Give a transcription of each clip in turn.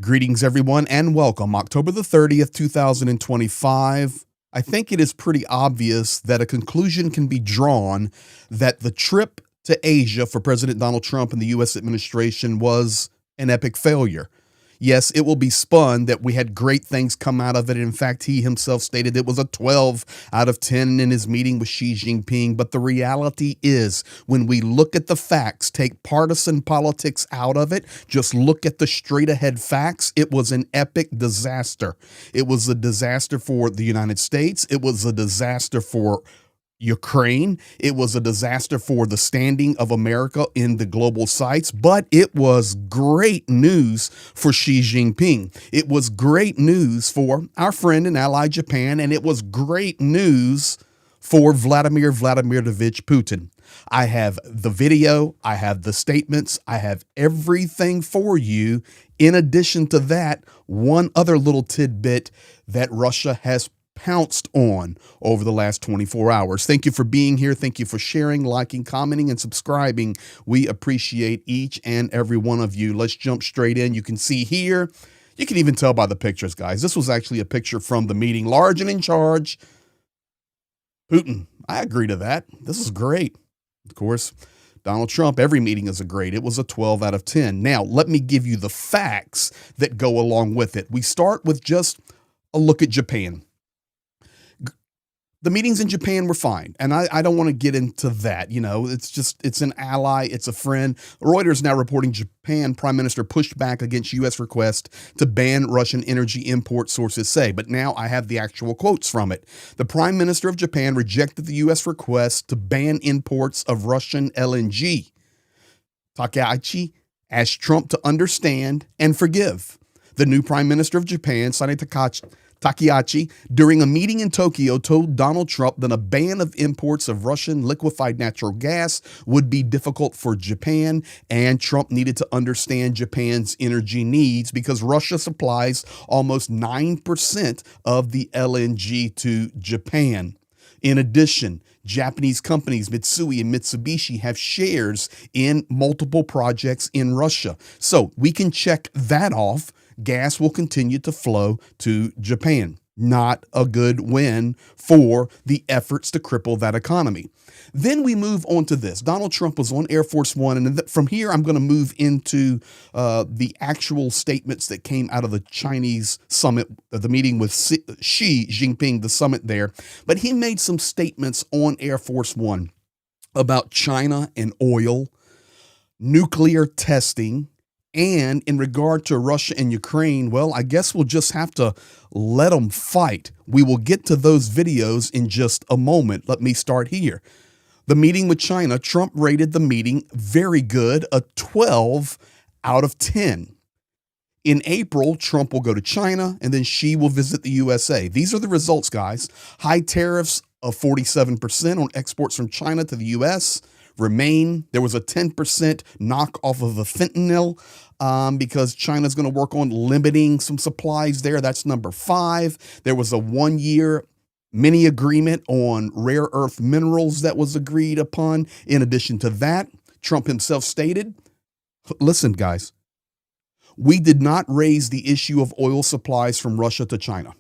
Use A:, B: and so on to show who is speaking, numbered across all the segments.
A: Greetings, everyone, and welcome. October the 30th, 2025. I think it is pretty obvious that a conclusion can be drawn that the trip to Asia for President Donald Trump and the U.S. administration was an epic failure. Yes, it will be spun that we had great things come out of it. In fact, he himself stated it was a 12 out of 10 in his meeting with Xi Jinping. But the reality is, when we look at the facts, take partisan politics out of it, just look at the straight ahead facts, it was an epic disaster. It was a disaster for the United States. It was a disaster for Ukraine. It was a disaster for the standing of America in the global sites, but it was great news for Xi Jinping. It was great news for our friend and ally Japan, and it was great news for Vladimir Putin. I have the video, I have the statements, I have everything for you. In addition to that, one other little tidbit that Russia has pounced on over the last 24 hours. Thank you for being here. Thank you for sharing, liking, commenting, and subscribing. We appreciate each and every one of you. Let's jump straight in. You can see here, you can even tell by the pictures, guys. This was actually a picture from the meeting. Large and in charge, Putin. I agree to that. This is great. Of course, Donald Trump, every meeting is a great. It was a 12 out of 10. Now, let me give you the facts that go along with it. We start with just a look at Japan. The meetings in Japan were fine, and I don't want to get into that. You know, it's an ally, it's a friend. Reuters now reporting Japan Prime Minister pushed back against U.S. request to ban Russian energy import, sources say. But now I have the actual quotes from it. The Prime Minister of Japan rejected the U.S. request to ban imports of Russian LNG. Takaichi asked Trump to understand and forgive. The new Prime Minister of Japan, Takaichi, during a meeting in Tokyo, told Donald Trump that a ban of imports of Russian liquefied natural gas would be difficult for Japan, and Trump needed to understand Japan's energy needs because Russia supplies almost 9% of the LNG to Japan. In addition, Japanese companies Mitsui and Mitsubishi have shares in multiple projects in Russia. So we can check that off. Gas will continue to flow to Japan. Not a good win for the efforts to cripple that economy. Then we move on to this. Donald Trump was on Air Force One, and from here I'm going to move into the actual statements that came out of the Chinese summit, the meeting with Xi Jinping, the summit there. But he made some statements on Air Force One about China and oil, nuclear testing, and in regard to Russia and Ukraine, well, I guess we'll just have to let them fight. We will get to those videos in just a moment. Let me start here. The meeting with China, Trump rated the meeting very good, a 12 out of 10. In April, Trump will go to China, and then Xi will visit the USA. These are the results, guys. High tariffs of 47% on exports from China to the U.S., remain. There was a 10% knock off of the fentanyl because China's going to work on limiting some supplies there. That's number 5. There was a 1-year mini agreement on rare earth minerals that was agreed upon. In addition to that, Trump himself stated, listen, guys, we did not raise the issue of oil supplies from Russia to China.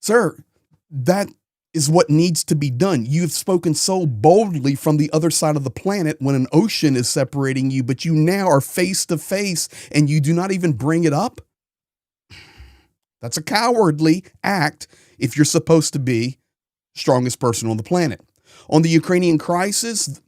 A: Sir, that is what needs to be done. You've spoken so boldly from the other side of the planet when an ocean is separating you, but you now are face to face and you do not even bring it up. That's a cowardly act if you're supposed to be strongest person on the planet. On the Ukrainian crisis,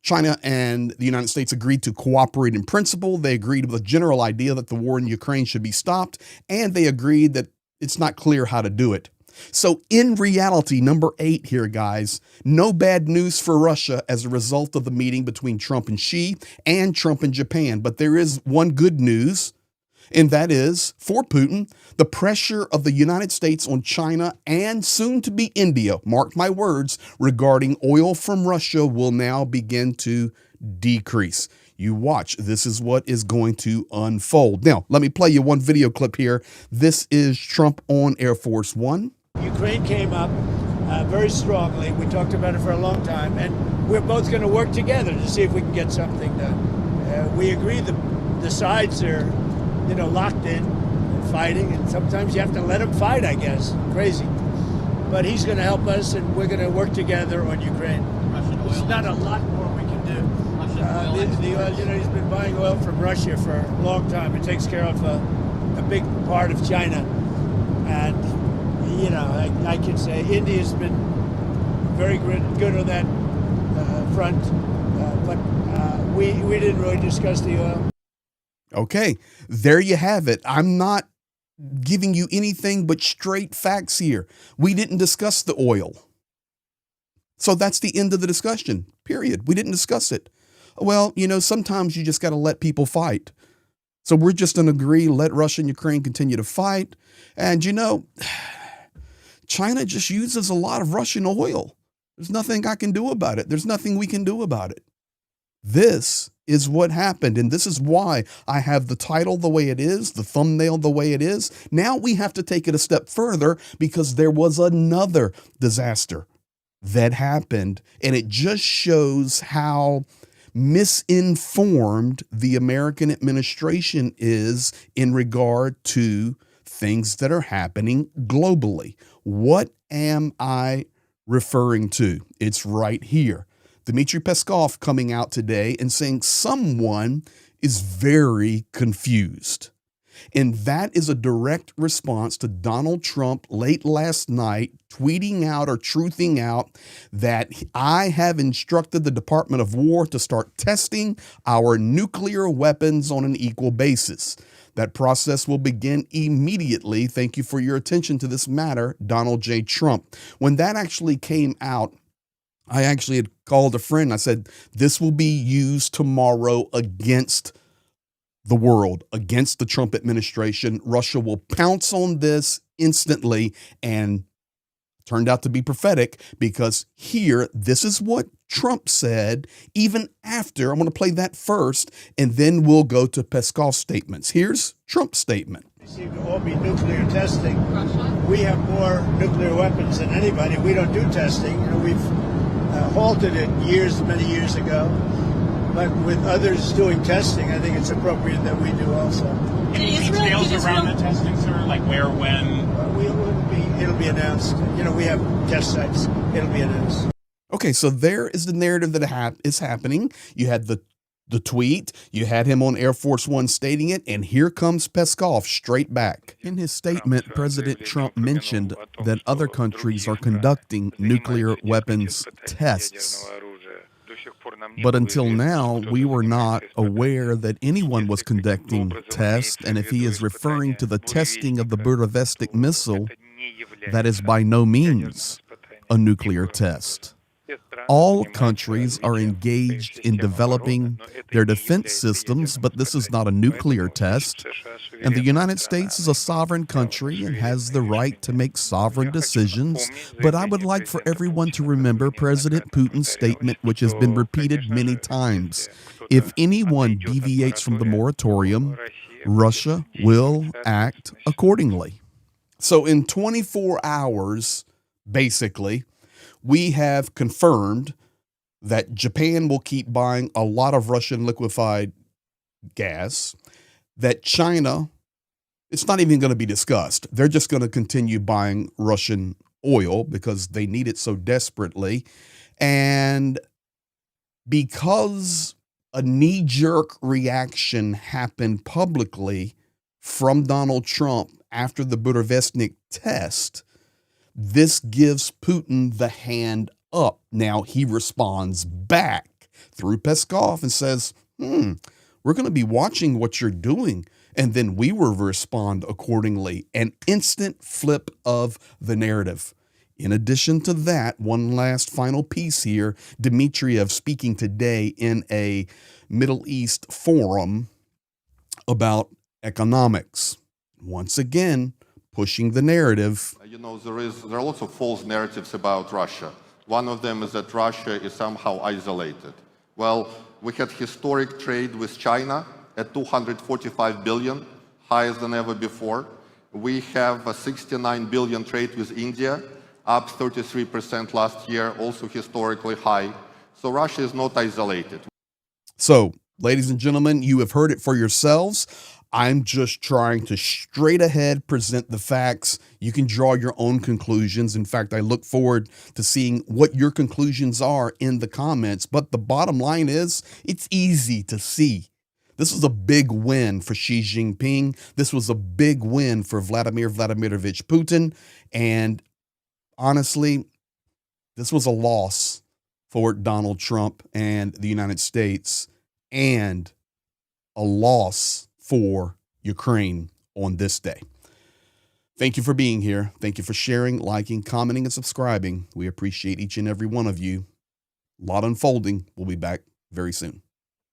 A: China and the United States agreed to cooperate in principle. They agreed with the general idea that the war in Ukraine should be stopped, and they agreed that it's not clear how to do it. So in reality, number 8 here, guys, no bad news for Russia as a result of the meeting between Trump and Xi and Trump and Japan. But there is one good news, and that is for Putin, the pressure of the United States on China and soon to be India, mark my words, regarding oil from Russia will now begin to decrease. You watch. This is what is going to unfold. Now, let me play you one video clip here. This is Trump on Air Force One.
B: Ukraine came up very strongly. We talked about it for a long time, and we're both going to work together to see if we can get something done. We agree the sides are locked in and fighting, and sometimes you have to let them fight, I guess. Crazy. But he's going to help us, and we're going to work together on Ukraine. There's not a lot more we can do. The oil, he's been buying oil from Russia for a long time. It takes care of a big part of China. And, I can say India's been very good on that front. But we didn't really discuss the oil.
A: Okay, there you have it. I'm not giving you anything but straight facts here. We didn't discuss the oil. So that's the end of the discussion, period. We didn't discuss it. Well, sometimes you just got to let people fight. So we're just going to agree, let Russia and Ukraine continue to fight. And, China just uses a lot of Russian oil. There's nothing I can do about it. There's nothing we can do about it. This is what happened, and this is why I have the title the way it is, the thumbnail the way it is. Now we have to take it a step further because there was another disaster that happened, and it just shows how misinformed the American administration is in regard to things that are happening globally. What am I referring to? It's right here. Dmitry Peskov coming out today and saying someone is very confused. And that is a direct response to Donald Trump late last night tweeting out or truthing out that I have instructed the Department of War to start testing our nuclear weapons on an equal basis. That process will begin immediately. Thank you for your attention to this matter, Donald J. Trump. When that actually came out, I actually had called a friend. I said, this will be used tomorrow against the world, against the Trump administration. Russia will pounce on this instantly, and turned out to be prophetic because here, this is what Trump said even after. I'm going to play that first, and then we'll go to Peskov's statements. Here's Trump's statement.
B: They seem to all be nuclear testing. We have more nuclear weapons than anybody. We don't do testing. We've halted it many years ago. But with others doing testing, I think it's appropriate that we do also.
C: Any details around the testing, sir? Like where, when?
B: It'll be announced. We have test sites. It'll be announced.
A: Okay, so there is the narrative that is happening. You had the tweet, you had him on Air Force One stating it, and here comes Peskov straight back. In his statement, President Trump mentioned that other countries are conducting nuclear weapons tests. But until now, we were not aware that anyone was conducting tests, and if he is referring to the testing of the ballistic missile, that is by no means a nuclear test. All countries are engaged in developing their defense systems, but this is not a nuclear test. And the United States is a sovereign country and has the right to make sovereign decisions. But I would like for everyone to remember President Putin's statement, which has been repeated many times. If anyone deviates from the moratorium, Russia will act accordingly. So in 24 hours, basically, we have confirmed that Japan will keep buying a lot of Russian liquefied gas, that China, it's not even going to be discussed. They're just going to continue buying Russian oil because they need it so desperately. And because a knee-jerk reaction happened publicly from Donald Trump after the Budapest test, this gives Putin the hand up. Now he responds back through Peskov and says, we're going to be watching what you're doing. And then we will respond accordingly. An instant flip of the narrative. In addition to that, one last final piece here, Dmitriev speaking today in a Middle East forum about economics. Once again, pushing the narrative.
D: There are lots of false narratives about Russia. One of them is that Russia is somehow isolated. Well, we had historic trade with China at 245 billion, highest than ever before. We have a 69 billion trade with India, up 33% last year, also historically high. So Russia is not isolated.
A: So, ladies and gentlemen, you have heard it for yourselves. I'm just trying to straight ahead present the facts. You can draw your own conclusions. In fact, I look forward to seeing what your conclusions are in the comments. But the bottom line is, it's easy to see. This was a big win for Xi Jinping. This was a big win for Vladimir Vladimirovich Putin. And honestly, this was a loss for Donald Trump and the United States, and a loss for Ukraine on this day. Thank you for being here. Thank you for sharing, liking, commenting, and subscribing. We appreciate each and every one of you. A lot unfolding. We'll be back very soon.